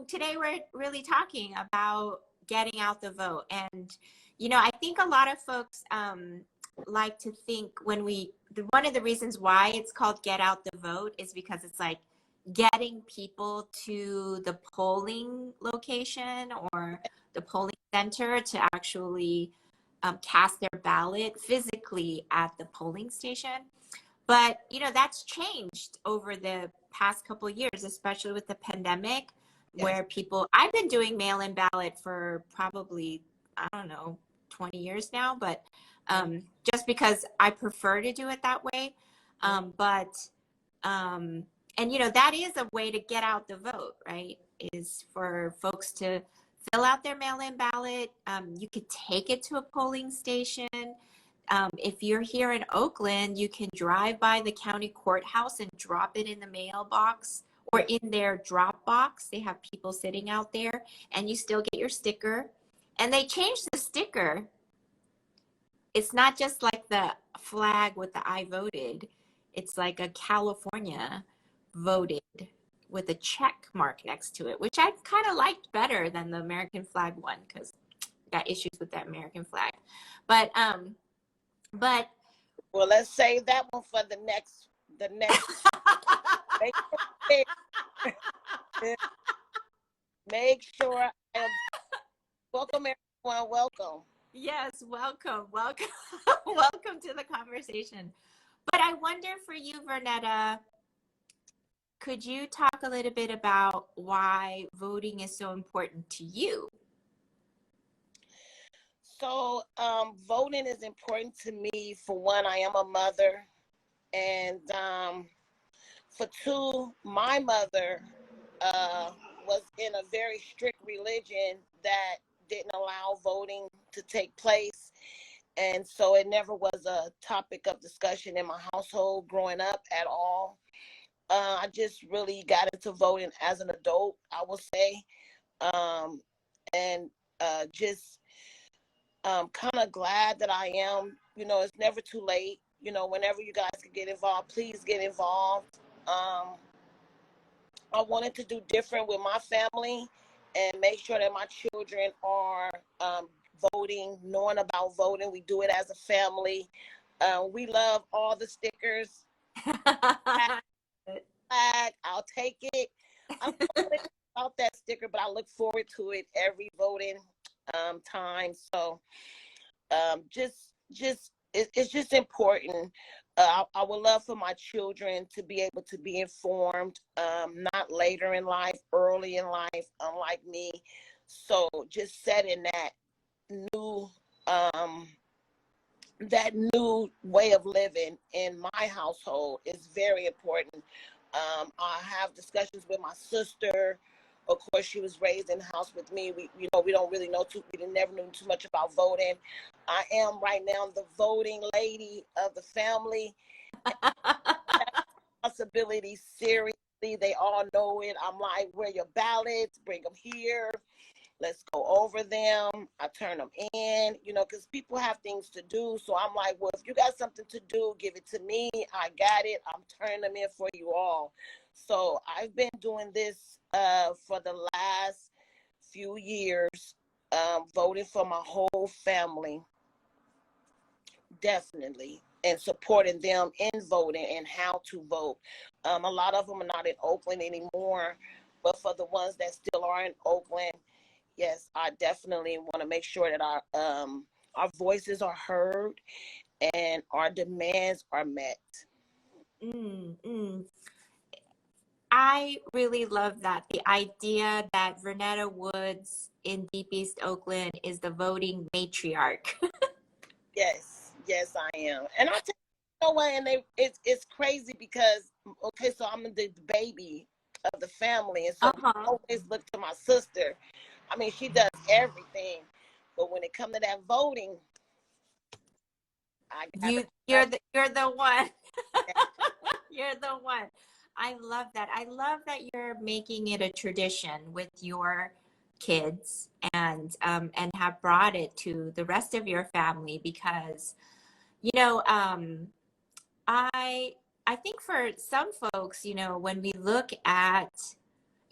today we're really talking about getting out the vote. And, I think a lot of folks like to think one of the reasons why it's called Get Out the Vote is because it's like getting people to the polling location or the polling center to actually cast their ballot physically at the polling station. But, that's changed over the past couple of years, especially with the pandemic, where I've been doing mail-in ballot for probably, I don't know, 20 years now, but just because I prefer to do it that way. That is a way to get out the vote, right? Is for folks to fill out their mail-in ballot. You could take it to a polling station. If you're here in Oakland, you can drive by the county courthouse and drop it in the mailbox or in their drop box. They have people sitting out there and you still get your sticker. And they changed the sticker. It's not just like the flag with the I voted. It's like a California voted with a check mark next to it, which I kind of liked better than the American flag one because I got issues with that American flag. But well, let's save that one for the next make sure I am welcome everyone. Welcome. Yes, welcome welcome to the conversation. But I wonder for you, Vernetta, could you talk a little bit about why voting is so important to you? So voting is important to me. For one, I am a mother, and for two, my mother was in a very strict religion that didn't allow voting to take place, and so it never was a topic of discussion in my household growing up at all. I just really got into voting as an adult, I will say, and just kind of glad that I am. It's never too late. Whenever you guys can get involved, please get involved. I wanted to do different with my family and make sure that my children are voting, knowing about voting. We do it as a family. We love all the stickers. Flag, I'll take it. I'm about that sticker, but I look forward to it every voting time. So it's just important. I would love for my children to be able to be informed, not later in life, early in life, unlike me. So just setting that new way of living in my household is very important. I have discussions with my sister. Of course, she was raised in the house with me. We don't really know we never knew too much about voting. I am right now the voting lady of the family. Responsibility, seriously, they all know it. I'm like, where your ballots? Bring them here. Let's go over them. I turn them in, because people have things to do. So I'm like, well, if you got something to do, give it to me. I got it. I'm turning them in for you all. So I've been doing this for the last few years, voting for my whole family, definitely, and supporting them in voting and how to vote. A lot of them are not in Oakland anymore, but for the ones that still are in Oakland, yes, I definitely want to make sure that our voices are heard and our demands are met. I really love that. The idea that Vernetta Woods in Deep East Oakland is the voting matriarch. Yes, I am. And I'll tell you what, and it's crazy because, okay, so I'm the baby of the family. And so I always look to my sister. I mean, she does everything. But when it comes to that voting, you're the one. You're the one. I love that. I love that you're making it a tradition with your kids and have brought it to the rest of your family because, I think for some folks, when we look at,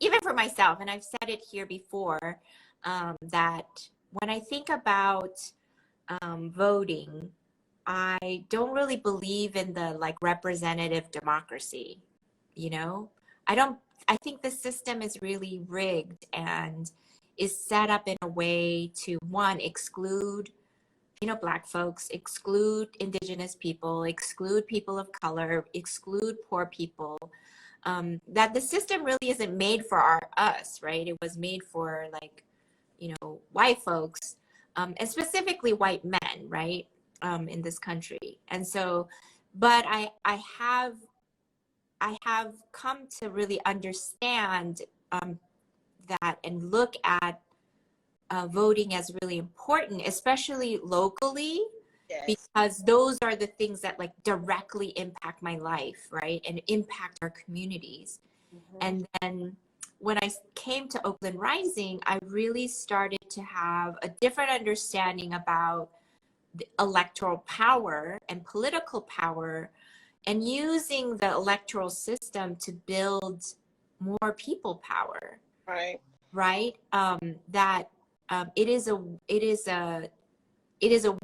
even for myself, and I've said it here before, that when I think about voting, I don't really believe in the like representative democracy, you know? I think the system is really rigged and is set up in a way to, one, exclude, Black folks, exclude indigenous people, exclude people of color, exclude poor people. That the system really isn't made for us, right? It was made for like, white folks, and specifically white men, right? In this country. And so, but I have come to really understand that and look at voting as really important, especially locally, Yes. because those are the things that like directly impact my life, right? And impact our communities. Mm-hmm. And then when I came to Oakland Rising, I really started to have a different understanding about the electoral power and political power, and using the electoral system to build more people power. Right. Right. That it is a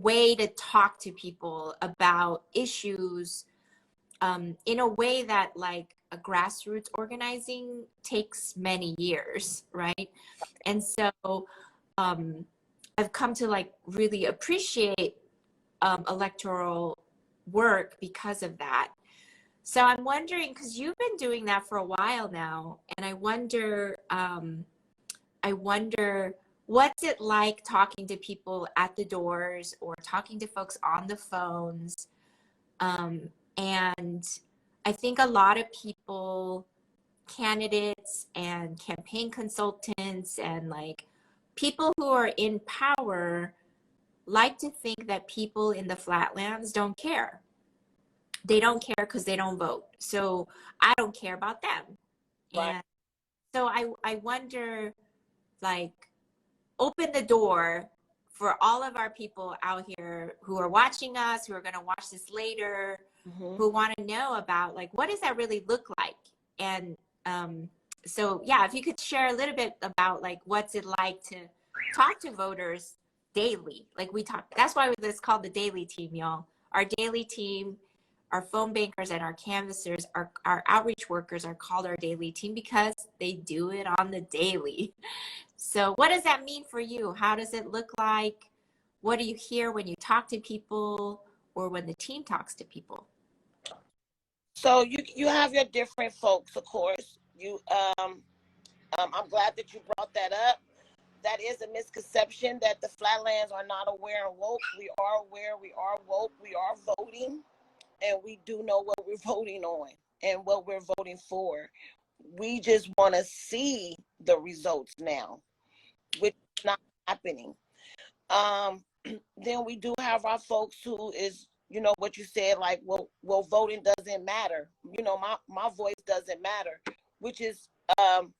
way to talk to people about issues in a way that like a grassroots organizing takes many years, right? And so I've come to like really appreciate electoral work because of that. So I'm wondering, because you've been doing that for a while now, and I wonder what's it like talking to people at the doors or talking to folks on the phones. And I think a lot of people, candidates and campaign consultants and like people who are in power, like to think that people in the flatlands don't care. They don't care because they don't vote. So I don't care about them. Right. And so I wonder, like, open the door for all of our people out here who are watching us, who are going to watch this later, Mm-hmm. who want to know about like, what does that really look like? And so, yeah, if you could share a little bit about like, what's it like to talk to voters daily? Like we talk, that's why it's called the daily team, y'all. Our daily team, our phone bankers and our canvassers, our outreach workers are called our daily team because they do it on the daily. So what does that mean for you? How does it look like? What do you hear when you talk to people or when the team talks to people? So you have your different folks, of course. I'm glad that you brought that up. That is a misconception that the flatlands are not aware and woke. We are aware, we are woke, we are voting, and we do know what we're voting on and what we're voting for. We just want to see the results now, which is not happening. Then we do have our folks who is, what you said, like, well, voting doesn't matter. My voice doesn't matter, which is how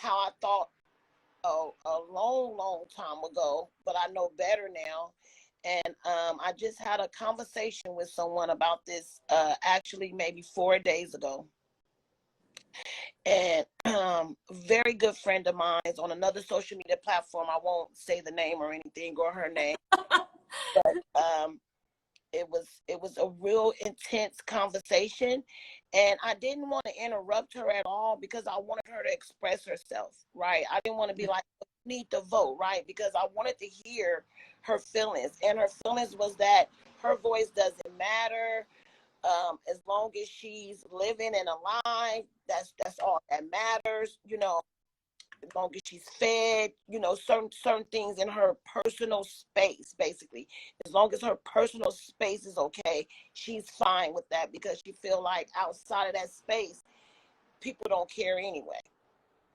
I thought a long, long time ago, but I know better now. And I just had a conversation with someone about this actually maybe 4 days ago. And very good friend of mine is on another social media platform. I won't say the name or anything or her name, but it was a real intense conversation, and I didn't want to interrupt her at all because I wanted her to express herself, right? I didn't want to be like, you need to vote, right? Because I wanted to hear her feelings, and her feelings was that her voice doesn't matter. As long as she's living and alive, that's all that matters, as long as she's fed, certain things in her personal space, basically. As long as her personal space is okay, she's fine with that, because she feel like outside of that space, people don't care anyway.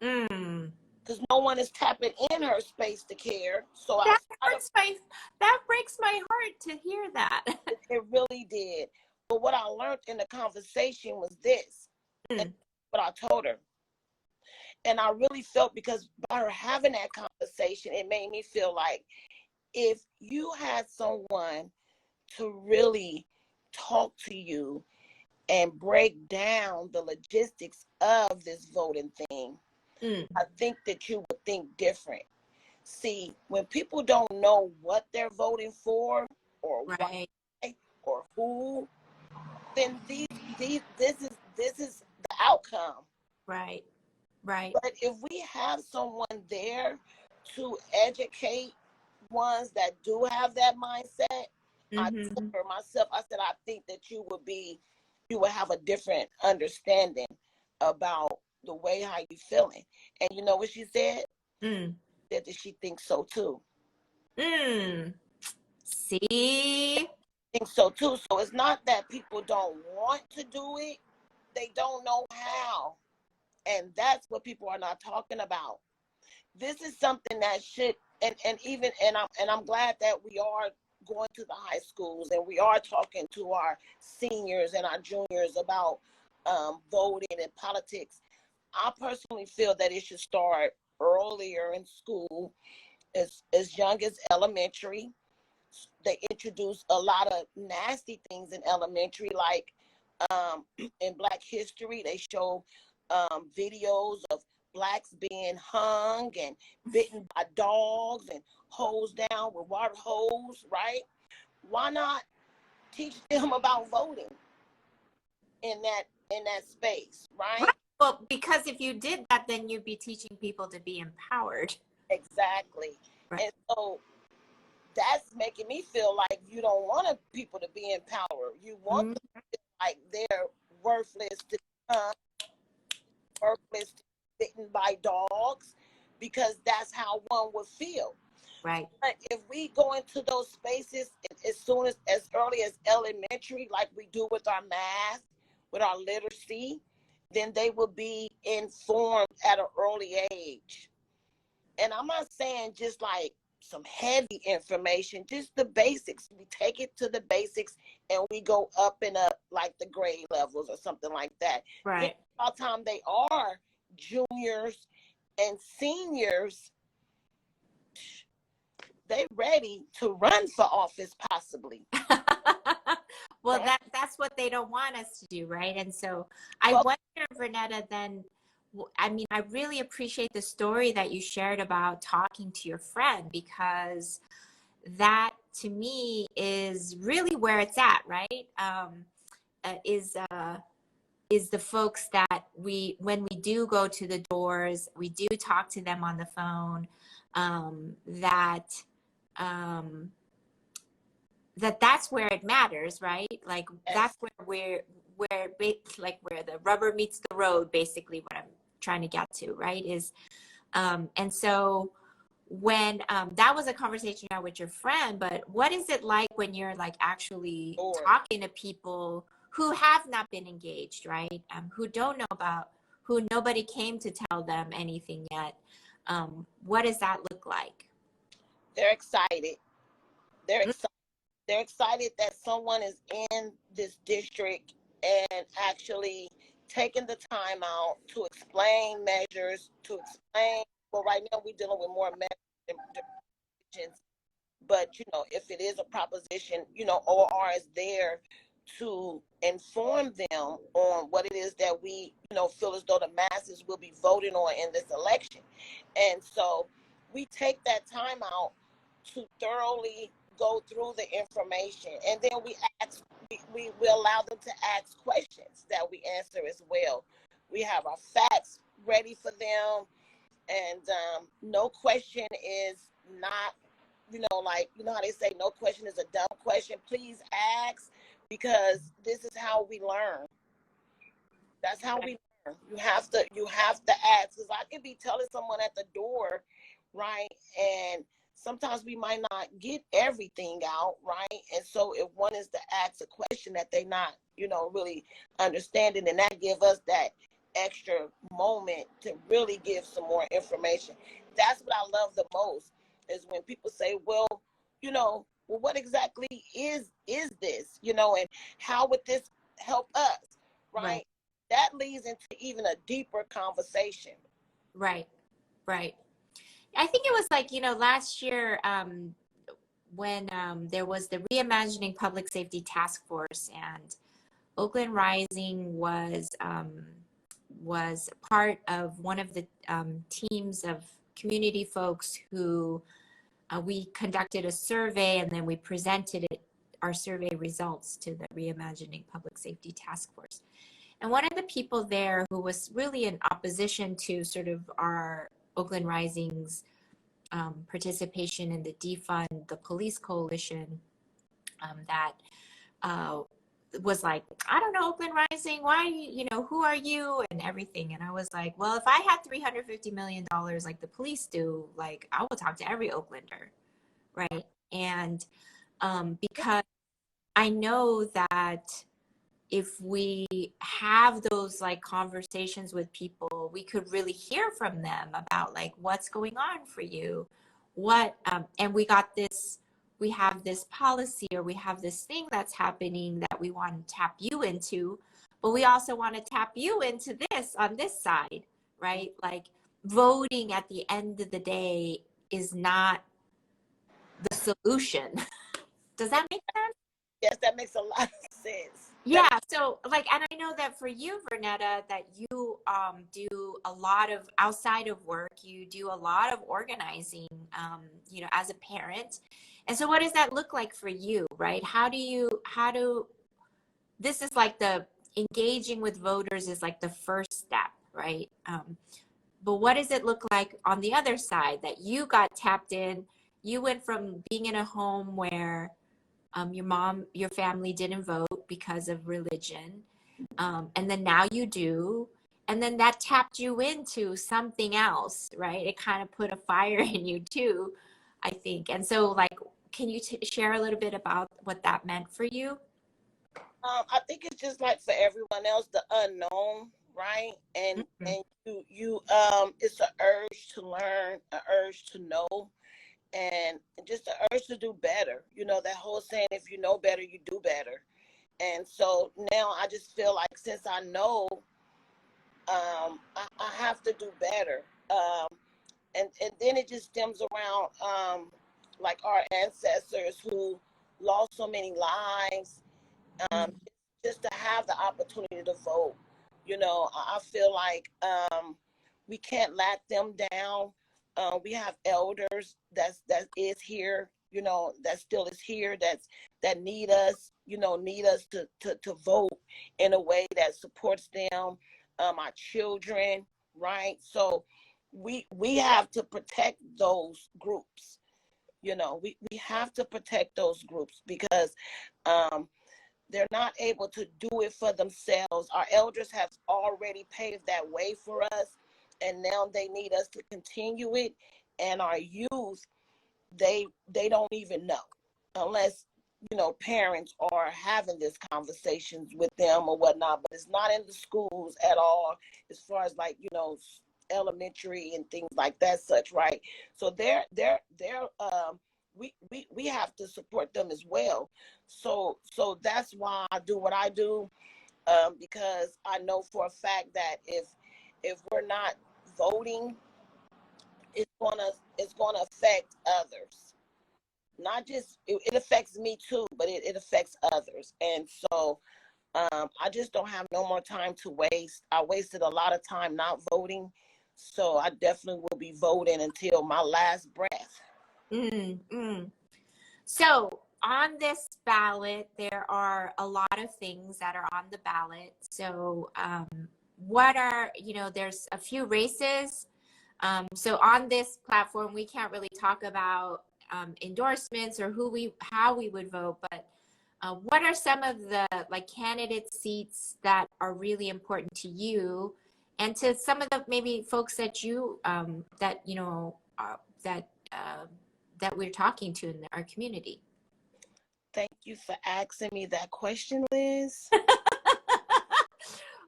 Because no one is tapping in her space to care. So that breaks my heart to hear that. It really did. But what I learned in the conversation was this, and what I told her. And I really felt, because by her having that conversation, it made me feel like if you had someone to really talk to you and break down the logistics of this voting thing, Mm. I think that you would think different. See, when people don't know what they're voting for or Right. why or who, then this is the outcome. Right. Right. But if we have someone there to educate ones that do have that mindset, I told Mm-hmm. her myself, I said, I think that you would have a different understanding about the way how you feeling. And you know what she said? Mm. That she thinks so too. Mm. See? Think so too. So it's not that people don't want to do it, they don't know how. And that's what people are not talking about. This is something that should and I'm glad that we are going to the high schools and we are talking to our seniors and our juniors about voting and politics. I personally feel that it should start earlier in school, as young as elementary. They introduce a lot of nasty things in elementary, like in Black history, they show videos of blacks being hung and bitten by dogs and hosed down with water hose, right? Why not teach them about voting in that space, Right. right? Well, because if you did that, then you'd be teaching people to be empowered. Exactly. Right. And so that's making me feel like you don't want people to be empowered. You want them to feel like they're worthless to worthless, bitten by dogs, because that's how one would feel. Right. But if we go into those spaces as early as elementary, like we do with our math, with our literacy, then they will be informed at an early age. And I'm not saying just like some heavy information, just the basics. We take it to the basics and we go up and up like the grade levels or something like that. Then Right. by the time they are juniors and seniors, they ready to run for office possibly. Well, Right? that's what they don't want us to do, right? And so I Well, wonder, Vernetta, then, I mean, I really appreciate the story that you shared about talking to your friend, because that to me is really where it's at, right? Is the folks that when we do go to the doors, we do talk to them on the phone, that um, that's where it matters, right? Like that's yes. where the rubber meets the road, basically what I'm trying to get to, right? Is and so when that was a conversation you had with your friend, but what is it like when you're like actually Lord. talking to people who have not been engaged, right? Who don't know about, who nobody came to tell them anything yet. What does that look like? They're excited. They're excited. They're excited that someone is in this district and actually taking the time out to explain measures, to explain. Well, right now we're dealing with more measures, but if it is a proposition, OR is there to inform them on what it is that we, feel as though the masses will be voting on in this election. And so we take that time out to thoroughly go through the information, and then we allow them to ask questions that we answer as well. We have our facts ready for them, and no question is not, like, how they say no question is a dumb question. Please ask, because this is how we learn. That's how we learn. You have to ask, because I could be telling someone at the door, right? And sometimes we might not get everything out, right? And so if one is to ask a question that they not, really understanding, and that give us that extra moment to really give some more information. That's what I love the most, is when people say, well, what exactly is this, and how would this help us, Right. right? That leads into even a deeper conversation. Right. Right. I think it was like, last year, when there was the Reimagining Public Safety Task Force, and Oakland Rising was part of one of the teams of community folks who we conducted a survey, and then we presented our survey results to the Reimagining Public Safety Task Force. And one of the people there who was really in opposition to sort of our Oakland Rising's participation in the Defund the Police Coalition, that was like, I don't know, Oakland Rising, why, who are you and everything. And I was like, well, if I had $350 million like the police do, like I will talk to every Oaklander, right? And because I know that if we have those like conversations with people, we could really hear from them about like what's going on for you, and we have this policy, or we have this thing that's happening that we want to tap you into, but we also want to tap you into this on this side, right? Like voting at the end of the day is not the solution. Does that make sense? Yes, that makes a lot of sense. Yeah. So like, and I know that for you, Vernetta, that you do a lot of outside of work, you do a lot of organizing, as a parent. And so what does that look like for you, right? This is like the engaging with voters is like the first step, right? But what does it look like on the other side, that you got tapped in? You went from being in a home where your family didn't vote because of religion. And then now you do. And then that tapped you into something else, right? It kind of put a fire in you too, I think. And so like, can you share a little bit about what that meant for you? I think it's just like for everyone else, the unknown, right? And you it's an urge to learn, an urge to know, and just the urge to do better. That whole saying, if you know better, you do better. And so now I just feel like, since I know, I have to do better. And then it just stems around like our ancestors who lost so many lives, just to have the opportunity to vote. I feel like we can't let them down. We have elders that is here, that still is here, that need us, need us to vote in a way that supports them, our children, right? So we have to protect those groups. We have to protect those groups because they're not able to do it for themselves. Our elders have already paved that way for us, and now they need us to continue it. And our youth, they don't even know, unless parents are having these conversations with them or whatnot. But it's not in the schools at all, as far as like elementary and things like that, such, right? So we have to support them as well. So that's why I do what I do, because I know for a fact that if we're not voting, it's gonna affect others. Not just it affects me too, but it affects others. And so I just don't have no more time to waste. I wasted a lot of time not voting, so I definitely will be voting until my last breath. So on this ballot, there are a lot of things that are on the ballot. So there's a few races. So on this platform, we can't really talk about endorsements or how we would vote, but what are some of the like candidate seats that are really important to you, and to some of the maybe folks that that we're talking to in our community? Thank you for asking me that question, Liz.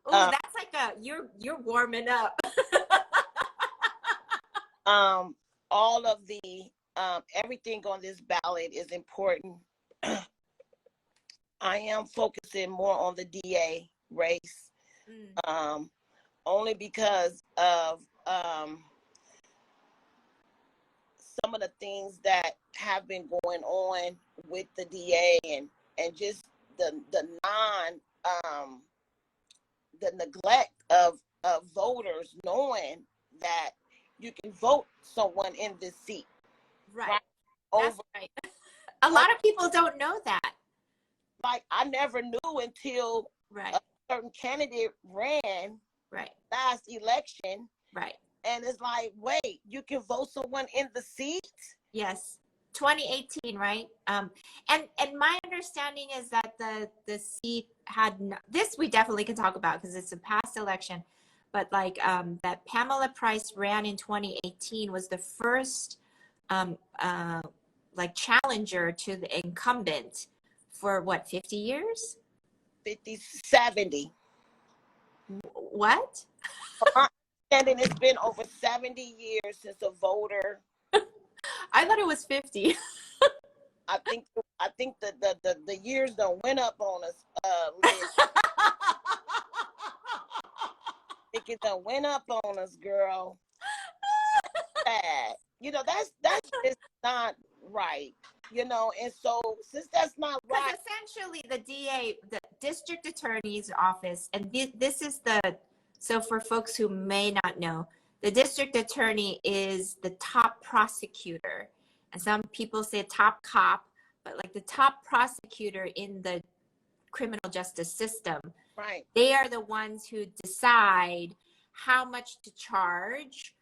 Oh, that's like you're warming up. All of the everything on this ballot is important. I am focusing more on the DA race, only because of some of the things that have been going on with the DA, and just the neglect of voters knowing that you can vote someone in this seat. Right. Over, right. A lot of people don't know that. Like, I never knew until right. a certain candidate ran right. last election. Right. And it's like, wait, you can vote someone in the seat? Yes. 2018, right? And my understanding is that the seat had this we definitely can talk about because it's a past election, but like that Pamela Price ran in 2018 was the first like challenger to the incumbent for what, 50 years? 50, 70. What? And then it's been over 70 years since a voter. I thought it was 50. I think the years done went up on us, Liz. I think it done went up on us, girl. Bad. You know, that's just not right. You know, and so since that's not right, essentially the DA, the district attorney's office, and this is so for folks who may not know, the district attorney is the top prosecutor, and some people say top cop, but like the top prosecutor in the criminal justice system. Right. They are the ones who decide how much to charge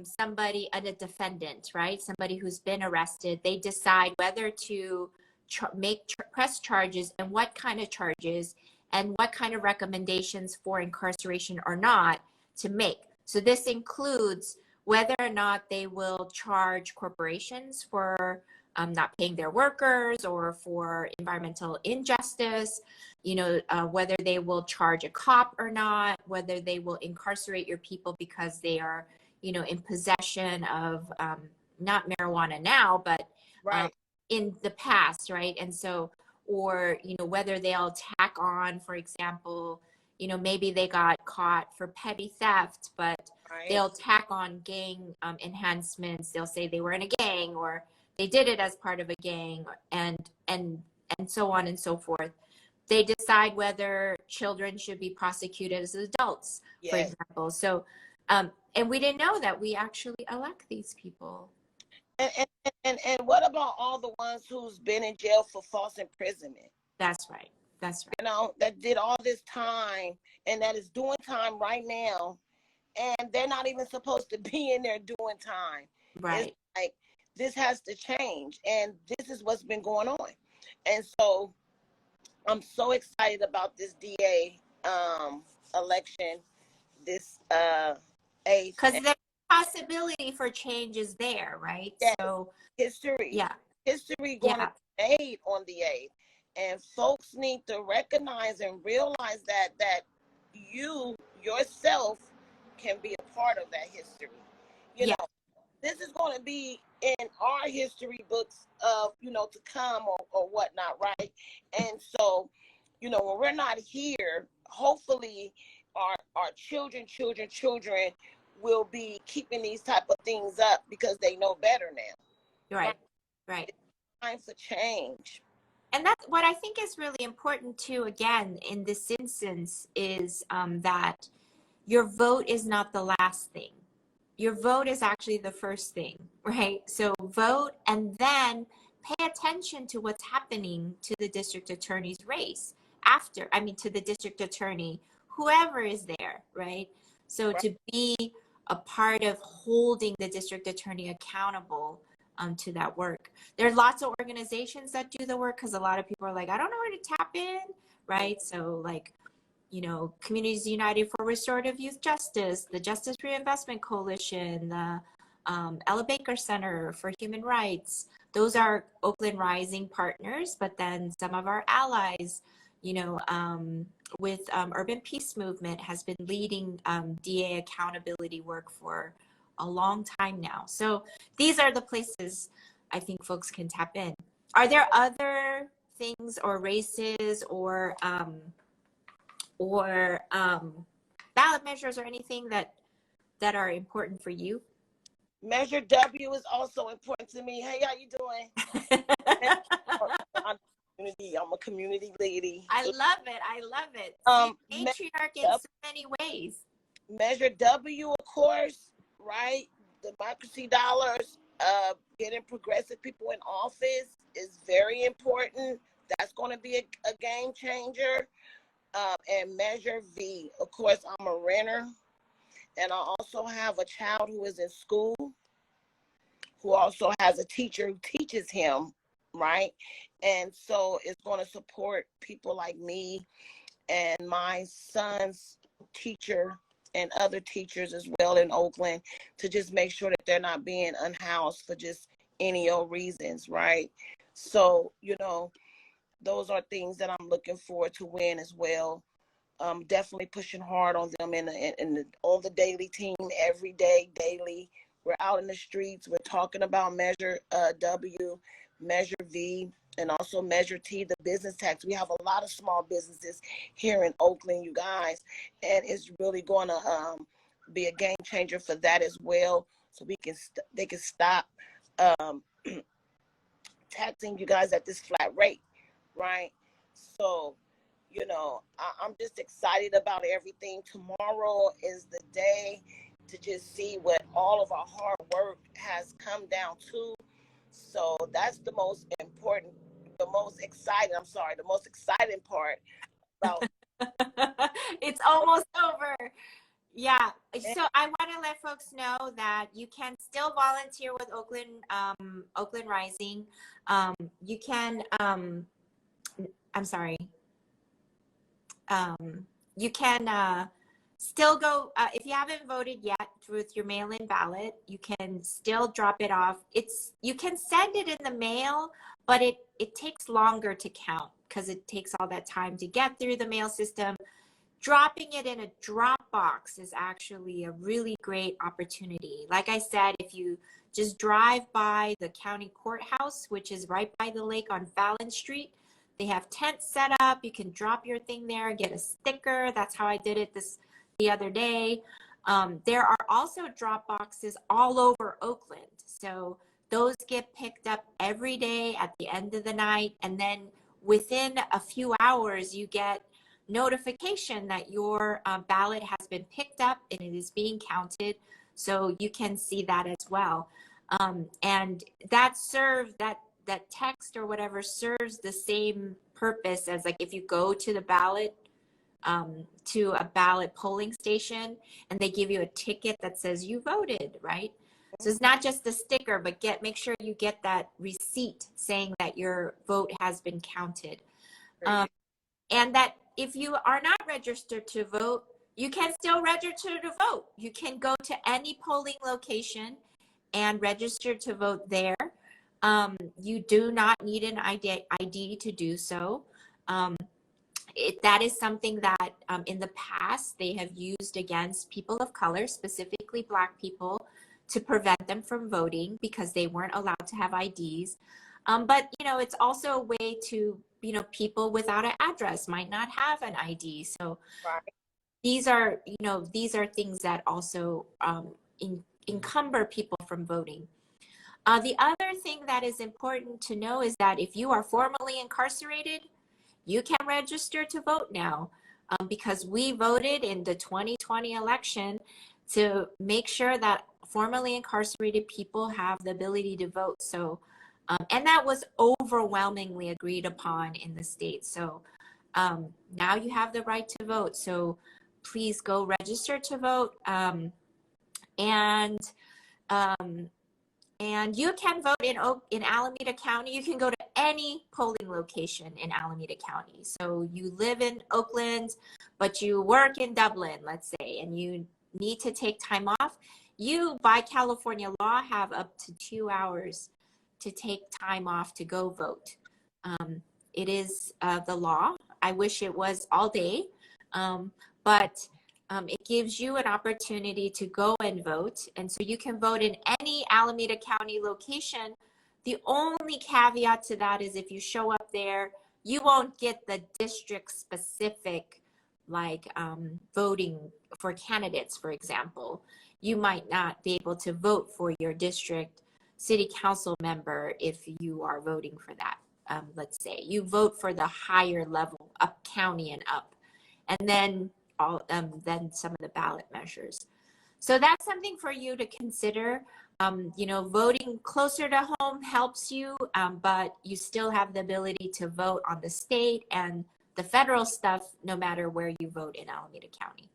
somebody, a defendant, right? Somebody who's been arrested. They decide whether to press charges and what kind of charges and what kind of recommendations for incarceration or not to make. So this includes whether or not they will charge corporations for not paying their workers or for environmental injustice, you know, whether they will charge a cop or not, whether they will incarcerate your people because they are, you know, in possession of not marijuana now, but right. In the past, right? And so, or, you know, whether they'll tack on, for example, you know, maybe they got caught for petty theft, but right. They'll tack on gang enhancements. They'll say they were in a gang or they did it as part of a gang, and so on and so forth. They decide whether children should be prosecuted as adults, yes, for example. So, and we didn't know that we actually elect these people. And what about all the ones who's been in jail for false imprisonment? That's right. That's right. You know, that did all this time and that is doing time right now, and they're not even supposed to be in there doing time. Right. It's like, this has to change, and this is what's been going on. And so I'm so excited about this DA election, this 8th. Because the possibility for change is there, right? Yes. So history. Yeah. History going to be made on the 8th. And folks need to recognize and realize that you yourself can be a part of that history. You know, this is going to be in our history books of, you know, to come or whatnot, right? And so, you know, when we're not here, hopefully our children will be keeping these type of things up because they know better now. Right. It's time for change. And that's what I think is really important too, again, in this instance, is that your vote is not the last thing. Your vote is actually the first thing, right? So vote and then pay attention to what's happening to the district attorney's race to the district attorney, whoever is there, right? So to be a part of holding the district attorney accountable to that work. There are lots of organizations that do the work because a lot of people are like, I don't know where to tap in, right? So like, you know, Communities United for Restorative Youth Justice, the Justice Reinvestment Coalition, the Ella Baker Center for Human Rights. Those are Oakland Rising partners, but then some of our allies, you know, with Urban Peace Movement has been leading DA accountability work for a long time now. So these are the places I think folks can tap in. Are there other things or races or ballot measures or anything that are important for you? Measure W is also important to me. Hey, how you doing? I'm a community lady. I love it. Matriarch in so many ways. Measure W, of course, right? Democracy dollars, getting progressive people in office is very important. That's going to be a game changer. And Measure V. Of course, I'm a renter, and I also have a child who is in school, who also has a teacher who teaches him, right? And so it's going to support people like me and my son's teacher and other teachers as well in Oakland, to just make sure that they're not being unhoused for just any old reasons, right? So, those are things that I'm looking forward to win as well. Definitely pushing hard on them on the daily team, every day, daily. We're out in the streets. We're talking about Measure W, Measure V, and also Measure T, the business tax. We have a lot of small businesses here in Oakland, you guys, and it's really going to be a game changer for that as well. So they can stop um, taxing you guys at this flat rate, right? So, I'm just excited about everything. Tomorrow is the day to just see what all of our hard work has come down to. So that's the most important, the most exciting part about. It's almost over. Yeah. So I want to let folks know that you can still volunteer with Oakland Rising. You can, I'm sorry. You can still go, if you haven't voted yet with your mail-in ballot, you can still drop it off. You can send it in the mail, but it takes longer to count because it takes all that time to get through the mail system. Dropping it in a drop box is actually a really great opportunity. Like I said, if you just drive by the county courthouse, which is right by the lake on Fallon Street, they have tents set up. You can drop your thing there, get a sticker. That's how I did it the other day. There are also drop boxes all over Oakland. So those get picked up every day at the end of the night. And then within a few hours, you get notification that your ballot has been picked up and it is being counted. So you can see that as well. And that text or whatever serves the same purpose as, like, if you go to the ballot, to a ballot polling station and they give you a ticket that says you voted, right? So it's not just the sticker, but make sure you get that receipt saying that your vote has been counted. And that if you are not registered to vote, you can still register to vote. You can go to any polling location and register to vote there. You do not need an ID to do so. That is something that in the past they have used against people of color, specifically Black people, to prevent them from voting because they weren't allowed to have IDs. But, it's also a way to, people without an address might not have an ID. So Right. these are things that also encumber people from voting. The other thing that is important to know is that if you are formerly incarcerated, you can register to vote now, because we voted in the 2020 election to make sure that formerly incarcerated people have the ability to vote. So, and that was overwhelmingly agreed upon in the state. So now you have the right to vote. So please go register to vote. And you can vote in Alameda County. You can go to any polling location in Alameda County. So you live in Oakland, but you work in Dublin, let's say, and you need to take time off. You, by California law, have up to 2 hours to take time off to go vote. It is the law. I wish it was all day, but it gives you an opportunity to go and vote. And so you can vote in any Alameda County location. The only caveat to that is if you show up there, you won't get the district specific, like voting for candidates, for example. You might not be able to vote for your district city council member if you are voting for that. Let's say you vote for the higher level, up county and up. And then all than some of the ballot measures. So that's something for you to consider. You know, voting closer to home helps you, but you still have the ability to vote on the state and the federal stuff, no matter where you vote in Alameda County.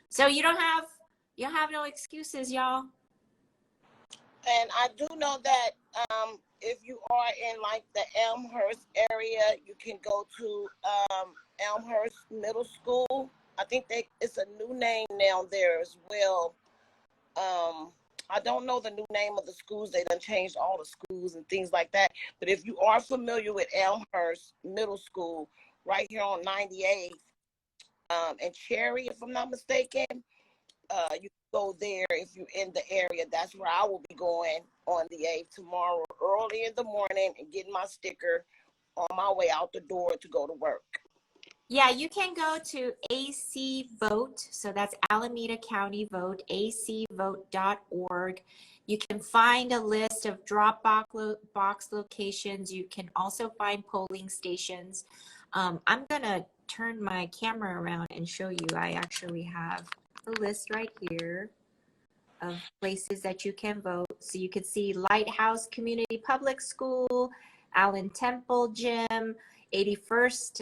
So you have no excuses, y'all. And I do know that if you are in like the Elmhurst area, you can go to Elmhurst Middle School. I think it's a new name now there as well. I don't know the new name of the schools. They done changed all the schools and things like that. But if you are familiar with Elmhurst Middle School, right here on 98th and Cherry, if I'm not mistaken, you can go there if you're in the area. That's where I will be going on the 8th tomorrow, early in the morning, and getting my sticker on my way out the door to go to work. Yeah, you can go to AC Vote. So that's Alameda County Vote, acvote.org. You can find a list of drop box locations. You can also find polling stations. I'm going to turn my camera around and show you. I actually have the list right here of places that you can vote. So you can see Lighthouse Community Public School, Allen Temple Gym, 81st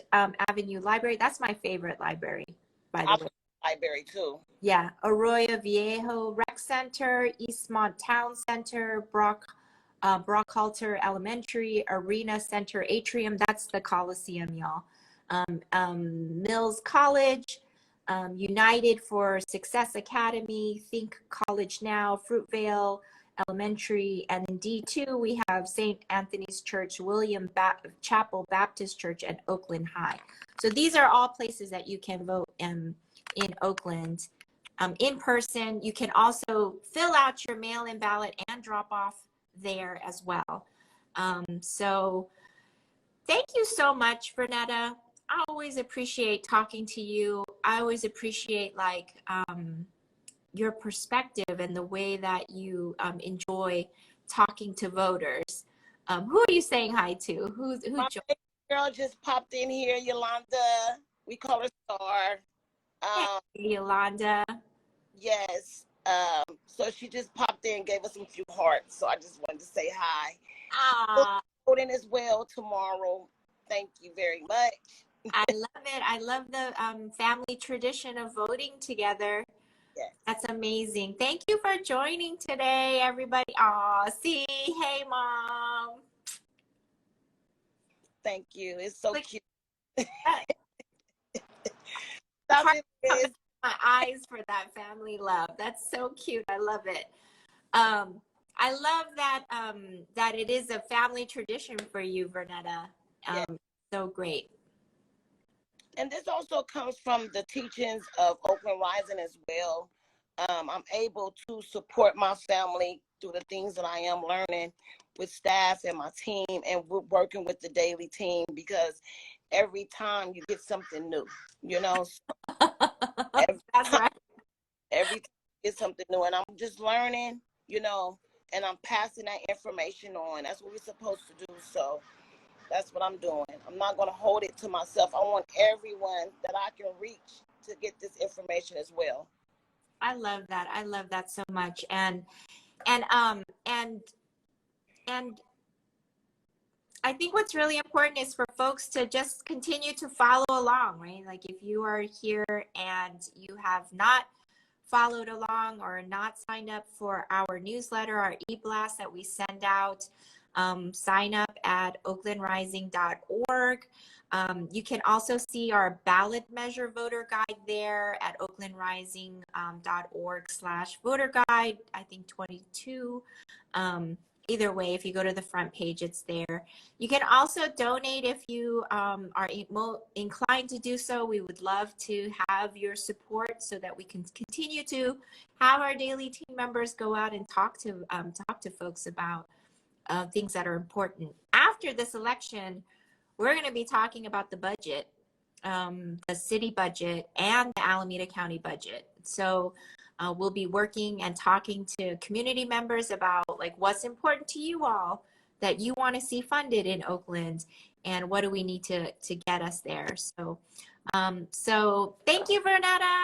Avenue Library. That's my favorite library, by the way. Library too. Yeah, Arroyo Viejo Rec Center, Eastmont Town Center, Brockhalter Elementary, Arena Center Atrium. That's the Coliseum, y'all. Mills College, United for Success Academy, Think College Now, Fruitvale Elementary, and in D2 we have St. Anthony's Church, William Chapel Baptist Church, and Oakland High. So these are all places that you can vote in Oakland in person. You can also fill out your mail-in ballot and drop off there as well. So thank you so much, Vernetta. I always appreciate talking to you. I always appreciate your perspective and the way that you enjoy talking to voters. Who are you saying hi to? Who My girl just popped in here, Yolanda. We call her Star. Hey, Yolanda. Yes. So she just popped in, gave us a few hearts. So I just wanted to say hi. Voting as well tomorrow. Thank you very much. I love it. I love the family tradition of voting together. Yes. That's amazing. Thank you for joining today, everybody. Aw, see, hey, Mom. Thank you. It's so cute. My eyes for that family love. That's so cute. I love it. I love that that it is a family tradition for you, Vernetta. Yes. So great. And this also comes from the teachings of Oakland Rising as well. I'm able to support my family through the things that I am learning with staff and my team, and we're working with the daily team, because every time you get something new, you know. That's right. Every time you get something new, and I'm just learning, you know, and I'm passing that information on. That's what we're supposed to do. So that's what I'm doing. I'm not going to hold it to myself. I want everyone that I can reach to get this information as well. I love that. I love that so much. And I think what's really important is for folks to just continue to follow along, right? Like if you are here and you have not followed along or not signed up for our newsletter, our e-blast that we send out, sign up at oaklandrising.org. You can also see our ballot measure voter guide there at oaklandrising.org/voter guide, I think 22. Either way, if you go to the front page, it's there. You can also donate if you are inclined to do so. We would love to have your support so that we can continue to have our daily team members go out and talk to folks about things that are important. After this election, we're going to be talking about the budget, the city budget and the Alameda County budget. So we'll be working and talking to community members about like what's important to you all that you want to see funded in Oakland, and what do we need to get us there. So So thank you, Vernetta.